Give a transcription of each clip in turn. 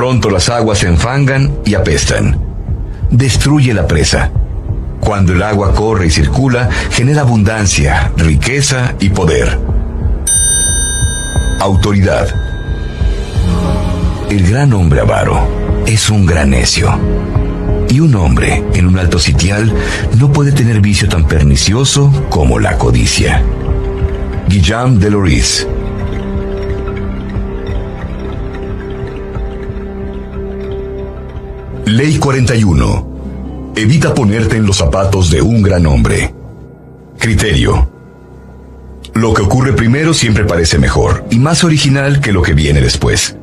Pronto las aguas se enfangan y apestan. Destruye la presa. Cuando el agua corre y circula, genera abundancia, riqueza y poder. Autoridad. El gran hombre avaro es un gran necio. Y un hombre en un alto sitial no puede tener vicio tan pernicioso como la codicia. Guillaume de Loris. Ley 41. Evita ponerte en los zapatos de un gran hombre. Criterio. Lo que ocurre primero siempre parece mejor y más original que lo que viene después.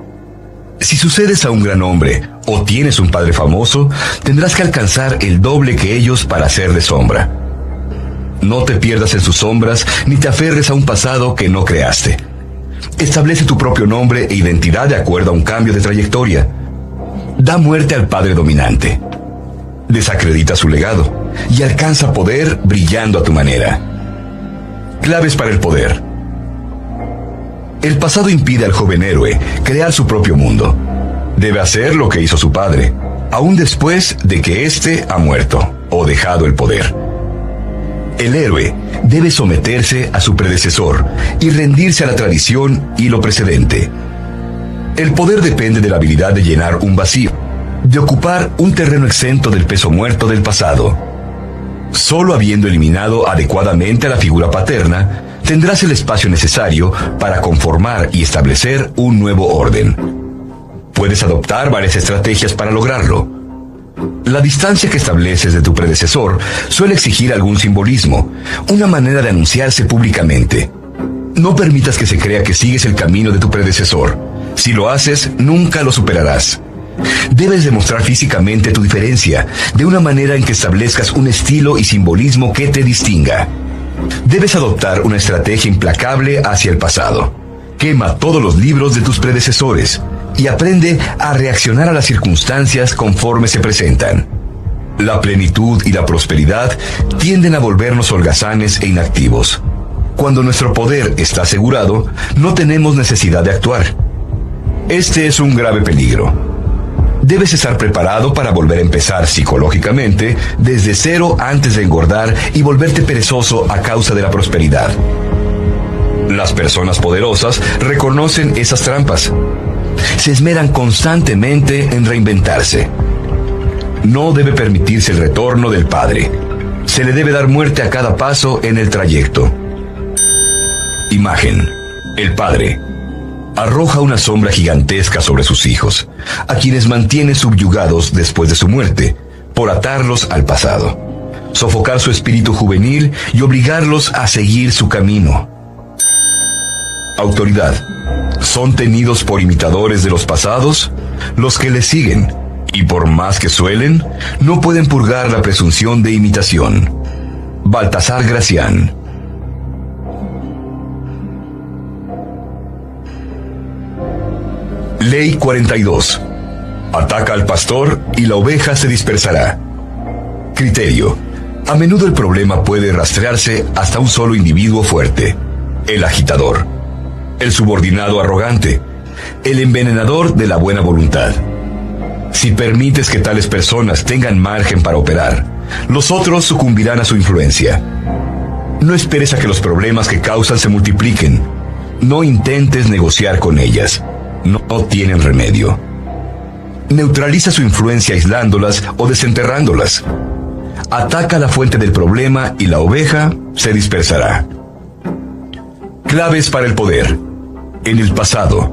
Si sucedes a un gran hombre o tienes un padre famoso, tendrás que alcanzar el doble que ellos para hacerle sombra. No te pierdas en sus sombras ni te aferres a un pasado que no creaste. Establece tu propio nombre e identidad de acuerdo a un cambio de trayectoria. Da muerte al padre dominante. Desacredita su legado y alcanza poder brillando a tu manera. Claves para el poder. El pasado impide al joven héroe crear su propio mundo. Debe hacer lo que hizo su padre, aún después de que éste ha muerto o dejado el poder. El héroe debe someterse a su predecesor y rendirse a la tradición y lo precedente. El poder depende de la habilidad de llenar un vacío, de ocupar un terreno exento del peso muerto del pasado. Solo habiendo eliminado adecuadamente a la figura paterna, tendrás el espacio necesario para conformar y establecer un nuevo orden. Puedes adoptar varias estrategias para lograrlo. La distancia que estableces de tu predecesor suele exigir algún simbolismo, una manera de anunciarse públicamente. No permitas que se crea que sigues el camino de tu predecesor. Si lo haces, nunca lo superarás. Debes demostrar físicamente tu diferencia, de una manera en que establezcas un estilo y simbolismo que te distinga. Debes adoptar una estrategia implacable hacia el pasado. Quema todos los libros de tus predecesores y aprende a reaccionar a las circunstancias conforme se presentan. La plenitud y la prosperidad tienden a volvernos holgazanes e inactivos. Cuando nuestro poder está asegurado, no tenemos necesidad de actuar. Este es un grave peligro. Debes estar preparado para volver a empezar psicológicamente desde cero antes de engordar y volverte perezoso a causa de la prosperidad. Las personas poderosas reconocen esas trampas. Se esmeran constantemente en reinventarse. No debe permitirse el retorno del padre. Se le debe dar muerte a cada paso en el trayecto. Imagen. El padre arroja una sombra gigantesca sobre sus hijos, a quienes mantiene subyugados después de su muerte, por atarlos al pasado, sofocar su espíritu juvenil y obligarlos a seguir su camino. Autoridad. Son tenidos por imitadores de los pasados los que les siguen, y por más que suelen, no pueden purgar la presunción de imitación. Baltasar Gracián. Ley 42. Ataca al pastor y la oveja se dispersará. Criterio. A menudo el problema puede rastrearse hasta un solo individuo fuerte: el agitador, el subordinado arrogante, el envenenador de la buena voluntad. Si permites que tales personas tengan margen para operar, los otros sucumbirán a su influencia. No esperes a que los problemas que causan se multipliquen. No intentes negociar con ellas. No tienen remedio. Neutraliza su influencia aislándolas o desenterrándolas. Ataca la fuente del problema y la oveja se dispersará. Claves para el poder. En el pasado,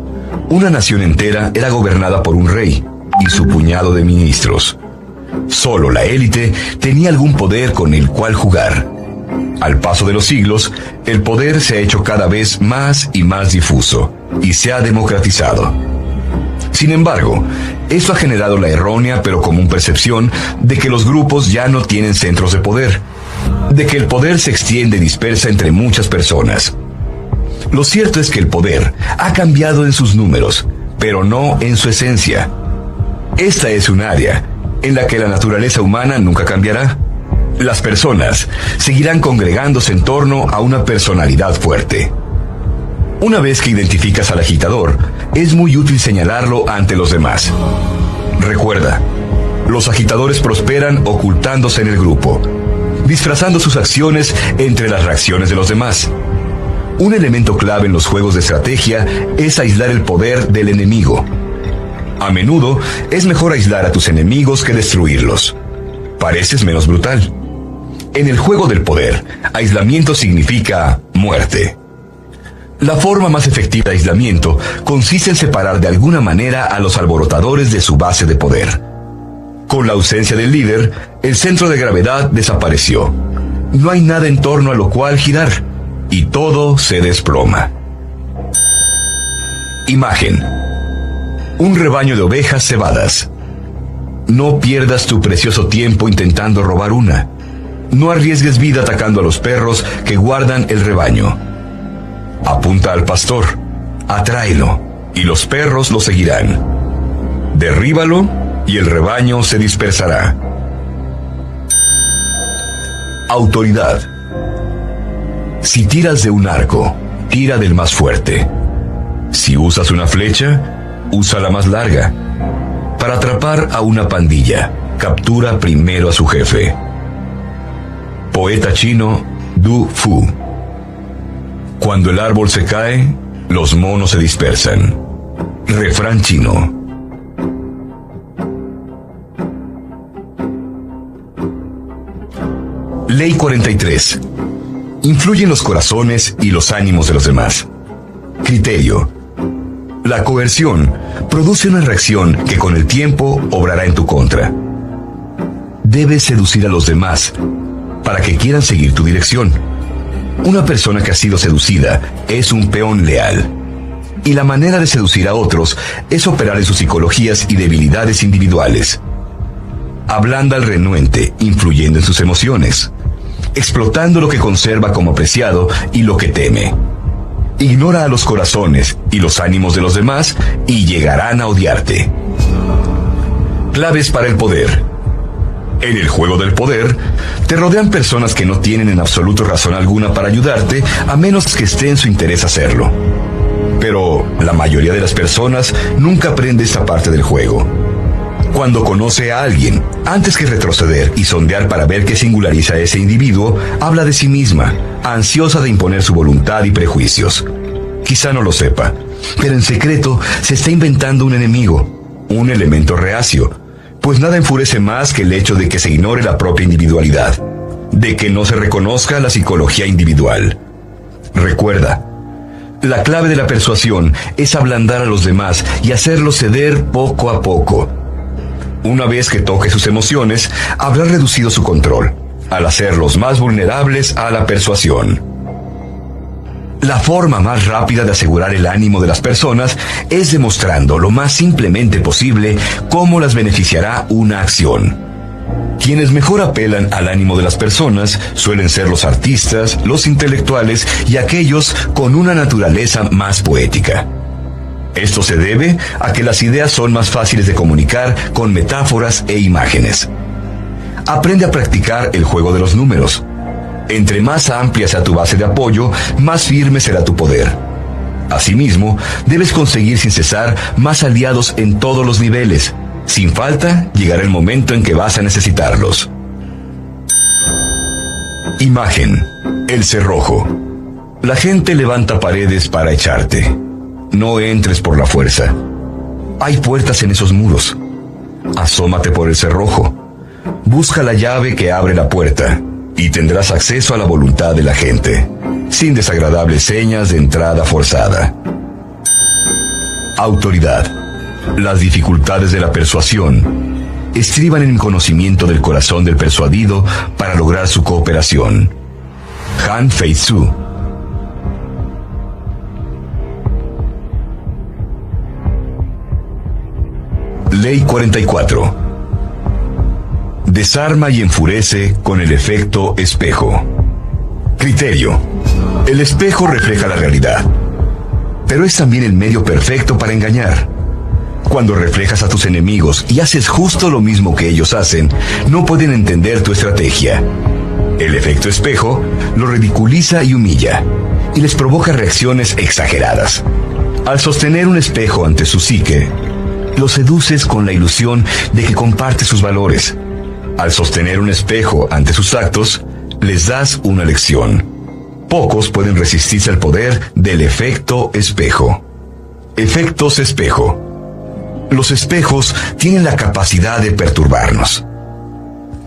una nación entera era gobernada por un rey y su puñado de ministros. Solo la élite tenía algún poder con el cual jugar. Al paso de los siglos, el poder se ha hecho cada vez más y más difuso y se ha democratizado. Sin embargo, esto ha generado la errónea pero común percepción de que los grupos ya no tienen centros de poder, de que el poder se extiende y dispersa entre muchas personas. Lo cierto es que el poder ha cambiado en sus números, pero no en su esencia. Esta es un área en la que la naturaleza humana nunca cambiará. Las personas seguirán congregándose en torno a una personalidad fuerte. Una vez que identificas al agitador, es muy útil señalarlo ante los demás. Recuerda, los agitadores prosperan ocultándose en el grupo, disfrazando sus acciones entre las reacciones de los demás. Un elemento clave en los juegos de estrategia es aislar el poder del enemigo. A menudo es mejor aislar a tus enemigos que destruirlos. Pareces menos brutal. En el juego del poder, aislamiento significa muerte. La forma más efectiva de aislamiento consiste en separar de alguna manera a los alborotadores de su base de poder. Con la ausencia del líder, el centro de gravedad desapareció. No hay nada en torno a lo cual girar, y todo se desploma. Imagen: un rebaño de ovejas cebadas. No pierdas tu precioso tiempo intentando robar una. No arriesgues vida atacando a los perros que guardan el rebaño. Apunta al pastor, atráelo, y los perros lo seguirán. Derríbalo, y el rebaño se dispersará. Autoridad. Si tiras de un arco, tira del más fuerte. Si usas una flecha, usa la más larga. Para atrapar a una pandilla, captura primero a su jefe. Poeta chino Du Fu. Cuando el árbol se cae, los monos se dispersan. Refrán chino. Ley 43. Influyen los corazones y los ánimos de los demás. Criterio. La coerción produce una reacción que con el tiempo obrará en tu contra. Debes seducir a los demás para que quieran seguir tu dirección. Una persona que ha sido seducida es un peón leal. Y la manera de seducir a otros es operar en sus psicologías y debilidades individuales. Ablanda al renuente, influyendo en sus emociones, explotando lo que conserva como preciado y lo que teme. Ignora a los corazones y los ánimos de los demás y llegarán a odiarte. Claves para el poder. En el juego del poder, te rodean personas que no tienen en absoluto razón alguna para ayudarte, a menos que esté en su interés hacerlo. Pero la mayoría de las personas nunca aprende esta parte del juego. Cuando conoce a alguien, antes que retroceder y sondear para ver qué singulariza a ese individuo, habla de sí misma, ansiosa de imponer su voluntad y prejuicios. Quizá no lo sepa, pero en secreto se está inventando un enemigo, un elemento reacio, pues nada enfurece más que el hecho de que se ignore la propia individualidad, de que no se reconozca la psicología individual. Recuerda, la clave de la persuasión es ablandar a los demás y hacerlos ceder poco a poco. Una vez que toque sus emociones, habrá reducido su control, al hacerlos más vulnerables a la persuasión. La forma más rápida de asegurar el ánimo de las personas es demostrando lo más simplemente posible cómo las beneficiará una acción. Quienes mejor apelan al ánimo de las personas suelen ser los artistas, los intelectuales y aquellos con una naturaleza más poética. Esto se debe a que las ideas son más fáciles de comunicar con metáforas e imágenes. Aprende a practicar el juego de los números. Entre más amplia sea tu base de apoyo, más firme será tu poder. Asimismo, debes conseguir sin cesar más aliados en todos los niveles. Sin falta, llegará el momento en que vas a necesitarlos. Imagen: el cerrojo. La gente levanta paredes para echarte. No entres por la fuerza. Hay puertas en esos muros. Asómate por el cerrojo. Busca la llave que abre la puerta y tendrás acceso a la voluntad de la gente, sin desagradables señas de entrada forzada. Autoridad. Las dificultades de la persuasión estriban en el conocimiento del corazón del persuadido para lograr su cooperación. Han Fei-Tzu. Ley 44. Desarma y enfurece con el efecto espejo. Criterio. El espejo refleja la realidad, pero es también el medio perfecto para engañar. Cuando reflejas a tus enemigos y haces justo lo mismo que ellos hacen, no pueden entender tu estrategia. El efecto espejo los ridiculiza y humilla, y les provoca reacciones exageradas. Al sostener un espejo ante su psique, lo seduces con la ilusión de que comparte sus valores. Al sostener un espejo ante sus actos, les das una lección. Pocos pueden resistirse al poder del efecto espejo. Efectos espejo. Los espejos tienen la capacidad de perturbarnos.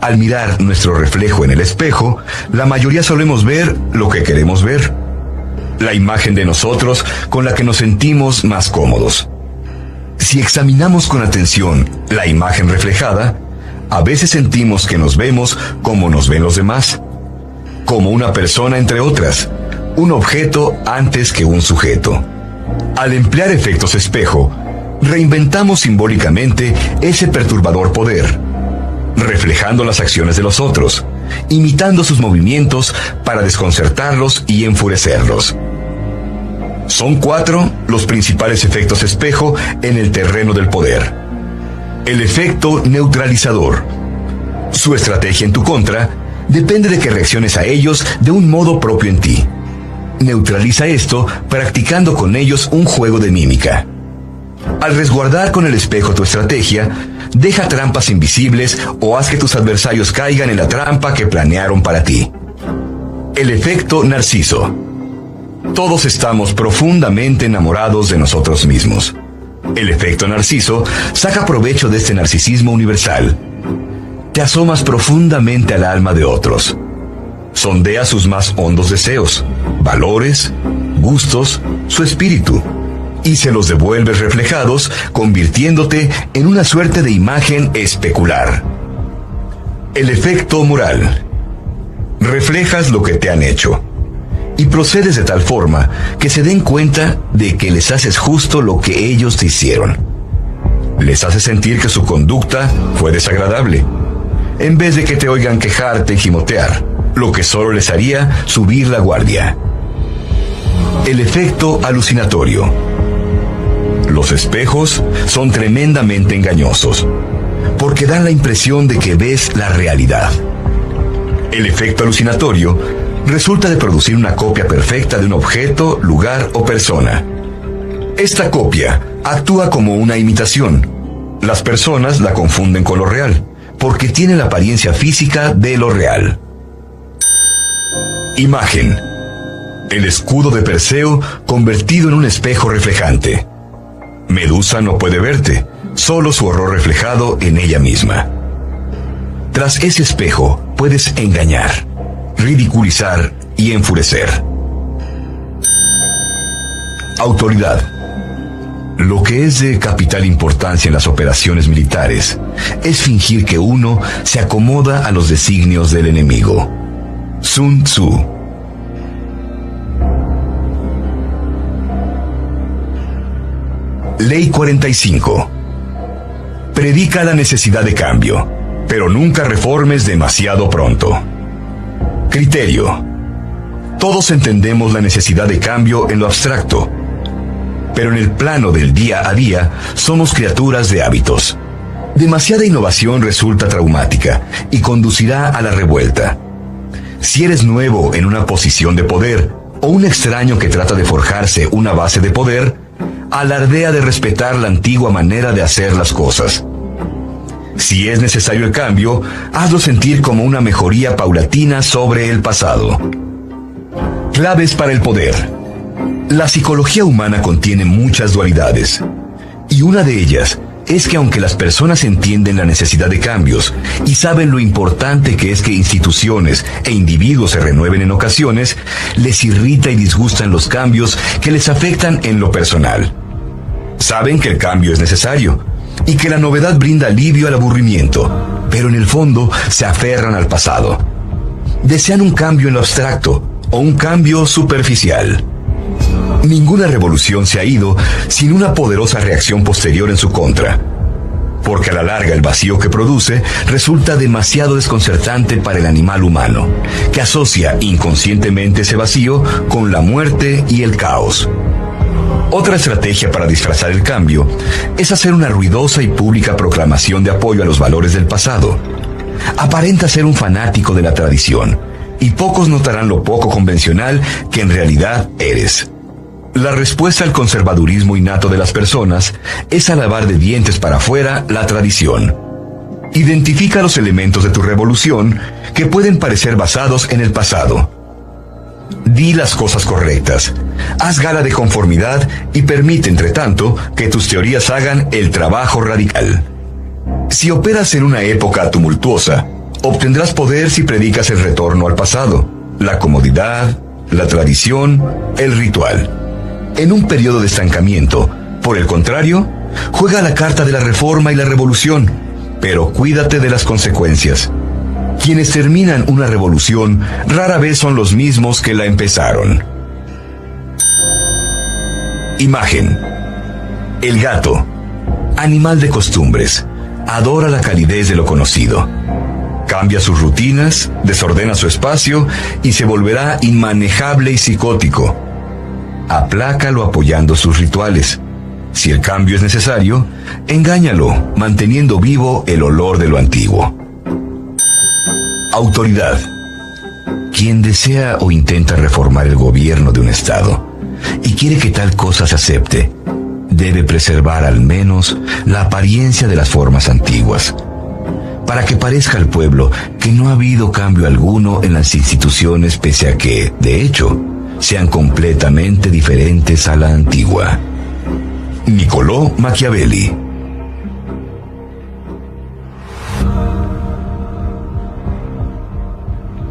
Al mirar nuestro reflejo en el espejo, la mayoría solemos ver lo que queremos ver. La imagen de nosotros con la que nos sentimos más cómodos. Si examinamos con atención la imagen reflejada, a veces sentimos que nos vemos como nos ven los demás, como una persona entre otras, un objeto antes que un sujeto. Al emplear efectos espejo, reinventamos simbólicamente ese perturbador poder, reflejando las acciones de los otros, imitando sus movimientos para desconcertarlos y enfurecerlos. Son 4 los principales efectos espejo en el terreno del poder. El efecto neutralizador. Su estrategia en tu contra depende de que reacciones a ellos de un modo propio en ti. Neutraliza esto practicando con ellos un juego de mímica. Al resguardar con el espejo tu estrategia, deja trampas invisibles o haz que tus adversarios caigan en la trampa que planearon para ti. El efecto narciso. Todos estamos profundamente enamorados de nosotros mismos. El efecto narciso saca provecho de este narcisismo universal. Te asomas profundamente al alma de otros. Sondea sus más hondos deseos, valores, gustos, su espíritu, y se los devuelves reflejados, convirtiéndote en una suerte de imagen especular. El efecto moral. Reflejas lo que te han hecho, y procedes de tal forma que se den cuenta de que les haces justo lo que ellos te hicieron. Les haces sentir que su conducta fue desagradable, en vez de que te oigan quejarte y gimotear, lo que solo les haría subir la guardia. El efecto alucinatorio. Los espejos son tremendamente engañosos, porque dan la impresión de que ves la realidad. El efecto alucinatorio resulta de producir una copia perfecta de un objeto, lugar o persona. Esta copia actúa como una imitación. Las personas la confunden con lo real, porque tiene la apariencia física de lo real. Imagen. El escudo de Perseo convertido en un espejo reflejante. Medusa no puede verte, solo su horror reflejado en ella misma. Tras ese espejo puedes engañar, ridiculizar y enfurecer. Autoridad. Lo que es de capital importancia en las operaciones militares es fingir que uno se acomoda a los designios del enemigo. Sun Tzu. Ley 45. Predica la necesidad de cambio, pero nunca reformes demasiado pronto. Criterio. Todos entendemos la necesidad de cambio en lo abstracto, pero en el plano del día a día somos criaturas de hábitos. Demasiada innovación resulta traumática y conducirá a la revuelta. Si eres nuevo en una posición de poder o un extraño que trata de forjarse una base de poder, alardea de respetar la antigua manera de hacer las cosas. Si es necesario el cambio, hazlo sentir como una mejoría paulatina sobre el pasado. Claves para el poder. La psicología humana contiene muchas dualidades, y una de ellas es que aunque las personas entienden la necesidad de cambios y saben lo importante que es que instituciones e individuos se renueven en ocasiones, les irrita y disgustan los cambios que les afectan en lo personal. Saben que el cambio es necesario y que la novedad brinda alivio al aburrimiento, pero en el fondo se aferran al pasado. Desean un cambio en lo abstracto o un cambio superficial. Ninguna revolución se ha ido sin una poderosa reacción posterior en su contra, porque a la larga el vacío que produce resulta demasiado desconcertante para el animal humano, que asocia inconscientemente ese vacío con la muerte y el caos. Otra estrategia para disfrazar el cambio es hacer una ruidosa y pública proclamación de apoyo a los valores del pasado. Aparenta ser un fanático de la tradición, y pocos notarán lo poco convencional que en realidad eres. La respuesta al conservadurismo innato de las personas es alabar de dientes para afuera la tradición. Identifica los elementos de tu revolución que pueden parecer basados en el pasado. Di las cosas correctas, haz gala de conformidad y permite, entre tanto, que tus teorías hagan el trabajo radical. Si operas en una época tumultuosa, obtendrás poder si predicas el retorno al pasado, la comodidad, la tradición, el ritual. En un periodo de estancamiento, por el contrario, juega la carta de la reforma y la revolución, pero cuídate de las consecuencias. Quienes terminan una revolución rara vez son los mismos que la empezaron. Imagen. El gato, animal de costumbres, adora la calidez de lo conocido. Cambia sus rutinas, desordena su espacio y se volverá inmanejable y psicótico. Aplácalo apoyando sus rituales. Si el cambio es necesario, engáñalo, manteniendo vivo el olor de lo antiguo. Autoridad. Quien desea o intenta reformar el gobierno de un estado y quiere que tal cosa se acepte, debe preservar al menos la apariencia de las formas antiguas, para que parezca al pueblo que no ha habido cambio alguno en las instituciones pese a que, de hecho, sean completamente diferentes a la antigua. Niccolò Machiavelli.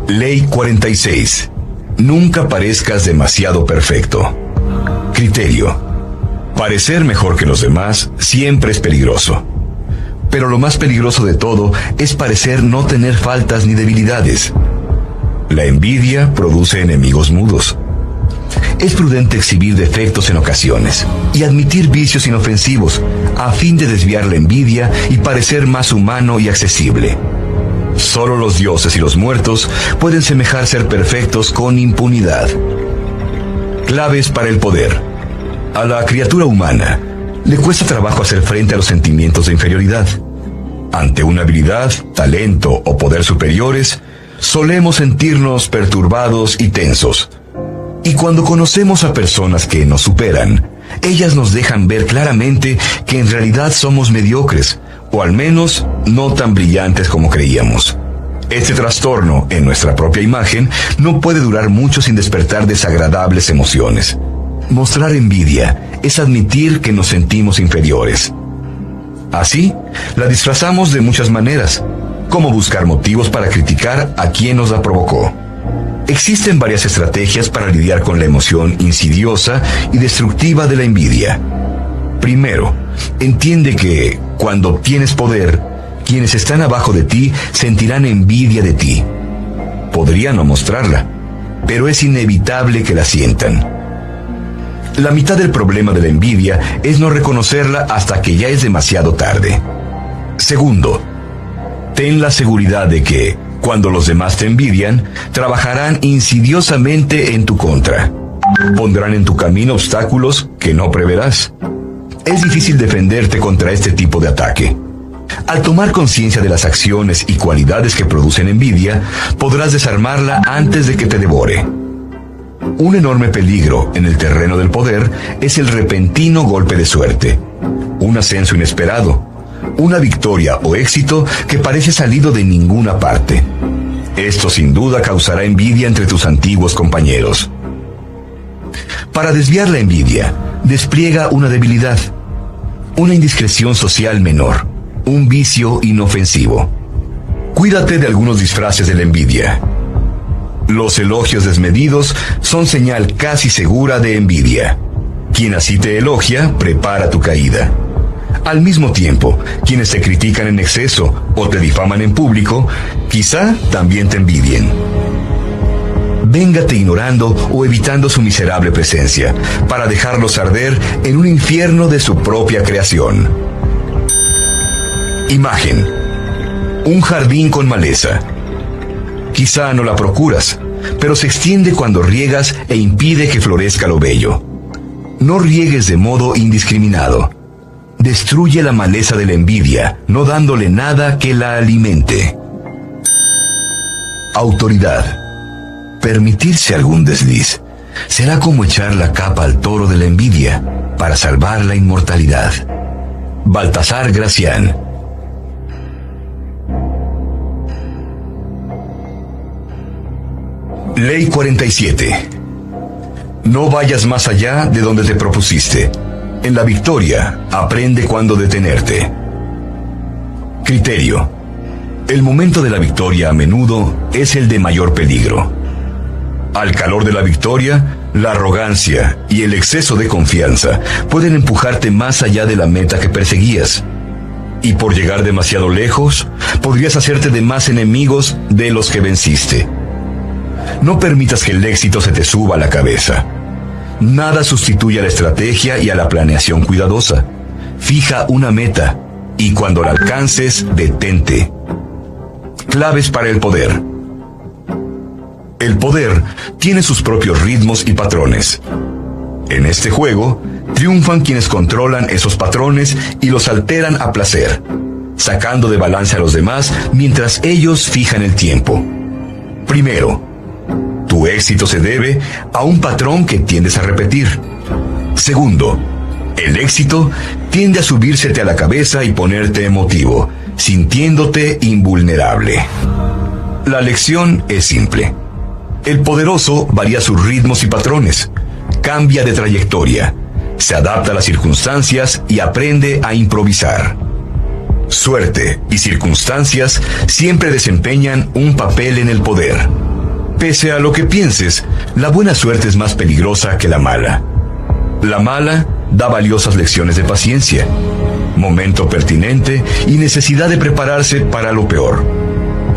Ley 46. Nunca parezcas demasiado perfecto. Criterio. Parecer mejor que los demás siempre es peligroso. Pero lo más peligroso de todo es parecer no tener faltas ni debilidades. La envidia produce enemigos mudos. Es prudente exhibir defectos en ocasiones y admitir vicios inofensivos a fin de desviar la envidia y parecer más humano y accesible. Solo los dioses y los muertos pueden semejar ser perfectos con impunidad. Claves para el poder. A la criatura humana le cuesta trabajo hacer frente a los sentimientos de inferioridad. Ante una habilidad, talento o poder superiores, solemos sentirnos perturbados y tensos. Y cuando conocemos a personas que nos superan, ellas nos dejan ver claramente que en realidad somos mediocres, o al menos no tan brillantes como creíamos. Este trastorno en nuestra propia imagen no puede durar mucho sin despertar desagradables emociones. Mostrar envidia es admitir que nos sentimos inferiores. Así, la disfrazamos de muchas maneras, como buscar motivos para criticar a quien nos la provocó. Existen varias estrategias para lidiar con la emoción insidiosa y destructiva de la envidia. Primero, entiende que, cuando obtienes poder, quienes están abajo de ti sentirán envidia de ti. Podrían no mostrarla, pero es inevitable que la sientan. La mitad del problema de la envidia es no reconocerla hasta que ya es demasiado tarde. Segundo, ten la seguridad de que, cuando los demás te envidian, trabajarán insidiosamente en tu contra. Pondrán en tu camino obstáculos que no preverás. Es difícil defenderte contra este tipo de ataque. Al tomar conciencia de las acciones y cualidades que producen envidia, podrás desarmarla antes de que te devore. Un enorme peligro en el terreno del poder es el repentino golpe de suerte, un ascenso inesperado, una victoria o éxito que parece salido de ninguna parte. Esto sin duda causará envidia entre tus antiguos compañeros. Para desviar la envidia, despliega una debilidad, una indiscreción social menor, un vicio inofensivo. Cuídate de algunos disfraces de la envidia. Los elogios desmedidos son señal casi segura de envidia. Quien así te elogia, prepara tu caída. Al mismo tiempo, quienes te critican en exceso o te difaman en público, quizá también te envidien. Véngate ignorando o evitando su miserable presencia, para dejarlos arder en un infierno de su propia creación. Imagen. Un jardín con maleza. Quizá no la procuras, pero se extiende cuando riegas e impide que florezca lo bello. No riegues de modo indiscriminado. Destruye la maleza de la envidia, no dándole nada que la alimente. Autoridad. Permitirse algún desliz será como echar la capa al toro de la envidia para salvar la inmortalidad. Baltasar Gracián. Ley 47. No vayas más allá de donde te propusiste. En la victoria, aprende cuándo detenerte. Criterio. El momento de la victoria a menudo es el de mayor peligro. Al calor de la victoria, la arrogancia y el exceso de confianza pueden empujarte más allá de la meta que perseguías. Y por llegar demasiado lejos, podrías hacerte de más enemigos de los que venciste. No permitas que el éxito se te suba a la cabeza. Nada sustituye a la estrategia y a la planeación cuidadosa. Fija una meta y cuando la alcances, detente. Claves para el poder. El poder tiene sus propios ritmos y patrones. En este juego, triunfan quienes controlan esos patrones y los alteran a placer, sacando de balance a los demás mientras ellos fijan el tiempo. Primero, tu éxito se debe a un patrón que tiendes a repetir. Segundo, el éxito tiende a subírsete a la cabeza y ponerte emotivo, sintiéndote invulnerable. La lección es simple. El poderoso varía sus ritmos y patrones, cambia de trayectoria, se adapta a las circunstancias y aprende a improvisar. Suerte y circunstancias siempre desempeñan un papel en el poder. Pese a lo que pienses, la buena suerte es más peligrosa que la mala. La mala da valiosas lecciones de paciencia, momento pertinente y necesidad de prepararse para lo peor.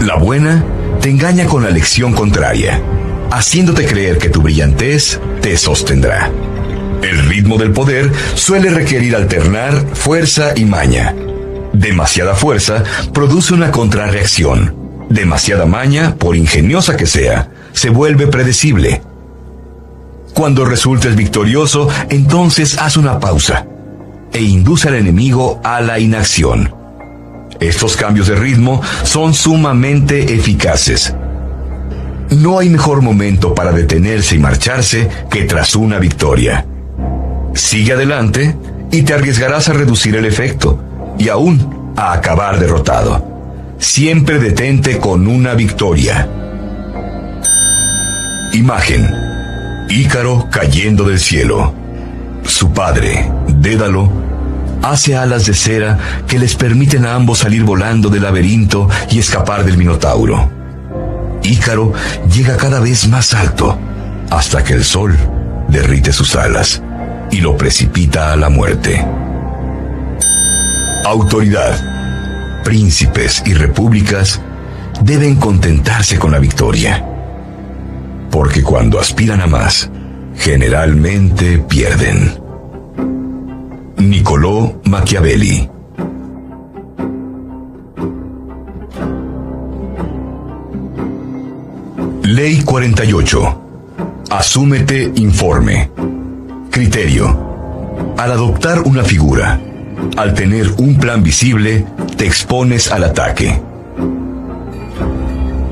La buena te engaña con la lección contraria, haciéndote creer que tu brillantez te sostendrá. El ritmo del poder suele requerir alternar fuerza y maña. Demasiada fuerza produce una contrarreacción. Demasiada maña, por ingeniosa que sea, se vuelve predecible. Cuando resultes victorioso, entonces haz una pausa e induce al enemigo a la inacción. Estos cambios de ritmo son sumamente eficaces. No hay mejor momento para detenerse y marcharse que tras una victoria. Sigue adelante y te arriesgarás a reducir el efecto y aún a acabar derrotado. Siempre detente con una victoria. Imagen. Ícaro cayendo del cielo. Su padre, Dédalo, hace alas de cera que les permiten a ambos salir volando del laberinto y escapar del Minotauro. Ícaro llega cada vez más alto, hasta que el sol derrite sus alas y lo precipita a la muerte. Autoridad. Príncipes y repúblicas deben contentarse con la victoria, porque cuando aspiran a más, generalmente pierden. Niccolò Machiavelli. Ley 48. Asúmete informe. Criterio. Al adoptar una figura, al tener un plan visible, te expones al ataque.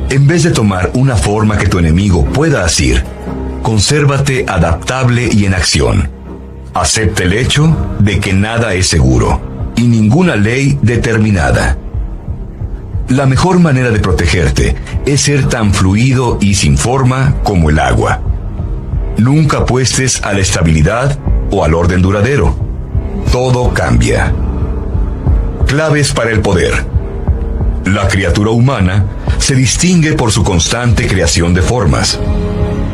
En vez de tomar una forma que tu enemigo pueda asir, consérvate adaptable y en acción. Acepta el hecho de que nada es seguro y ninguna ley determinada. La mejor manera de protegerte es ser tan fluido y sin forma como el agua. Nunca apuestes a la estabilidad o al orden duradero. Todo cambia. Claves para el poder. La criatura humana se distingue por su constante creación de formas.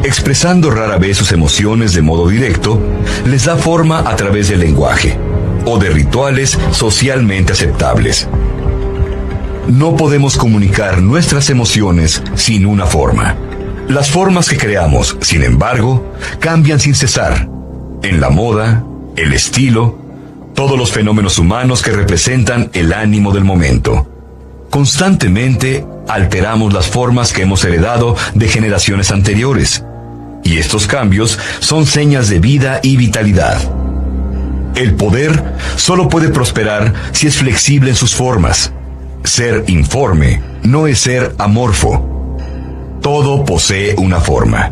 Expresando rara vez sus emociones de modo directo, les da forma a través del lenguaje o de rituales socialmente aceptables. No podemos comunicar nuestras emociones sin una forma. Las formas que creamos, sin embargo, cambian sin cesar. En la moda, el estilo, todos los fenómenos humanos que representan el ánimo del momento. Constantemente alteramos las formas que hemos heredado de generaciones anteriores, y estos cambios son señas de vida y vitalidad. El poder solo puede prosperar si es flexible en sus formas. Ser informe no es ser amorfo. Todo posee una forma.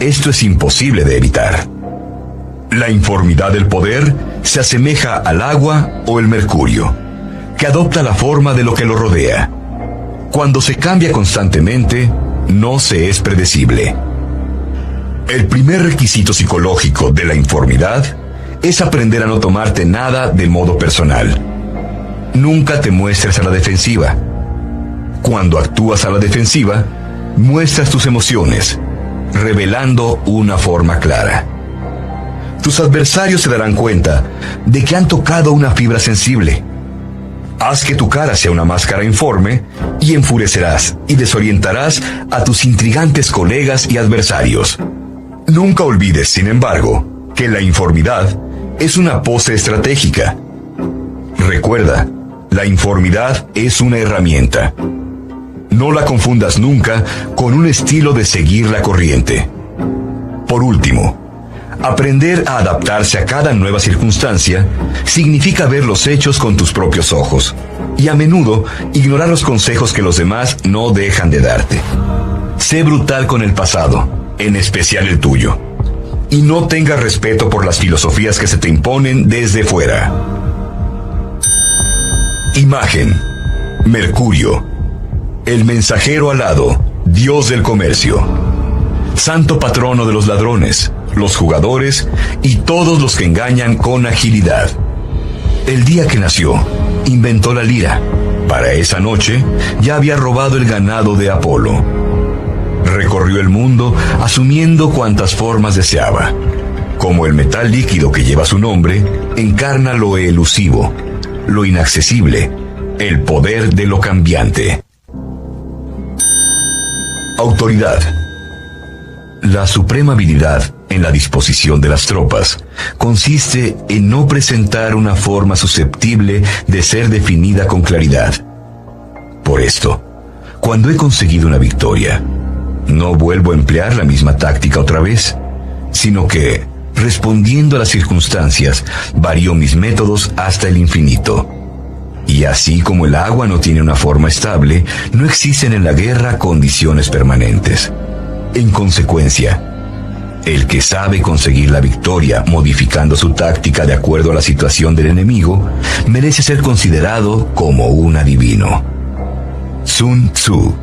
esto es imposible de evitar. La informidad del poder se asemeja al agua o el mercurio, que adopta la forma de lo que lo rodea. Cuando se cambia constantemente, no se es predecible. El primer requisito psicológico de la informidad es aprender a no tomarte nada de modo personal. Nunca te muestres a la defensiva. Cuando actúas a la defensiva, muestras tus emociones, revelando una forma clara. Tus adversarios se darán cuenta de que han tocado una fibra sensible. Haz que tu cara sea una máscara informe y enfurecerás y desorientarás a tus intrigantes colegas y adversarios. Nunca olvides, sin embargo, que la informidad es una pose estratégica. Recuerda, la informidad es una herramienta. No la confundas nunca con un estilo de seguir la corriente. Por último, aprender a adaptarse a cada nueva circunstancia significa ver los hechos con tus propios ojos y a menudo ignorar los consejos que los demás no dejan de darte. Sé brutal con el pasado, en especial el tuyo, y no tengas respeto por las filosofías que se te imponen desde fuera. Imagen: Mercurio, el mensajero alado, dios del comercio, santo patrono de los ladrones, los jugadores y todos los que engañan con agilidad. El día que nació, inventó la lira. Para esa noche, ya había robado el ganado de Apolo. Recorrió el mundo asumiendo cuantas formas deseaba. Como el metal líquido que lleva su nombre, encarna lo elusivo, lo inaccesible, el poder de lo cambiante. Autoridad. La suprema habilidad en la disposición de las tropas consiste en no presentar una forma susceptible de ser definida con claridad. Por esto, cuando he conseguido una victoria, no vuelvo a emplear la misma táctica otra vez, sino que, respondiendo a las circunstancias, varío mis métodos hasta el infinito. Y así como el agua no tiene una forma estable, no existen en la guerra condiciones permanentes. En consecuencia, el que sabe conseguir la victoria modificando su táctica de acuerdo a la situación del enemigo, merece ser considerado como un adivino. Sun Tzu.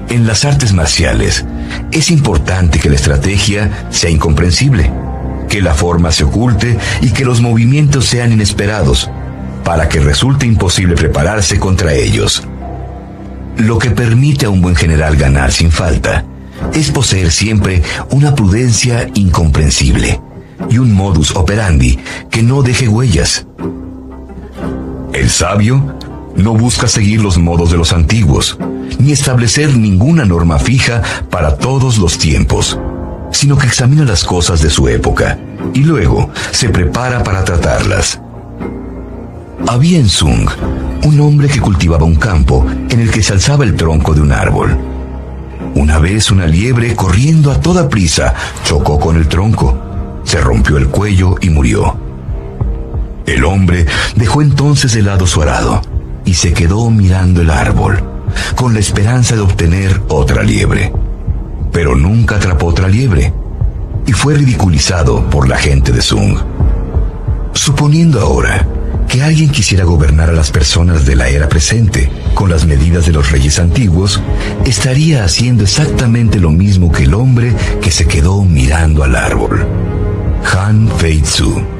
En las artes marciales, es importante que la estrategia sea incomprensible, que la forma se oculte y que los movimientos sean inesperados, para que resulte imposible prepararse contra ellos. Lo que permite a un buen general ganar sin falta es poseer siempre una prudencia incomprensible y un modus operandi que no deje huellas. El sabio no busca seguir los modos de los antiguos, ni establecer ninguna norma fija para todos los tiempos, sino que examina las cosas de su época y luego se prepara para tratarlas. Había en Sung un hombre que cultivaba un campo en el que se alzaba el tronco de un árbol. Una vez una liebre, corriendo a toda prisa, chocó con el tronco, se rompió el cuello y murió. El hombre dejó entonces de lado su arado y se quedó mirando el árbol, con la esperanza de obtener otra liebre. Pero nunca atrapó otra liebre, y fue ridiculizado por la gente de Sung. Suponiendo ahora que alguien quisiera gobernar a las personas de la era presente con las medidas de los reyes antiguos, estaría haciendo exactamente lo mismo que el hombre que se quedó mirando al árbol. Han Fei Tzu.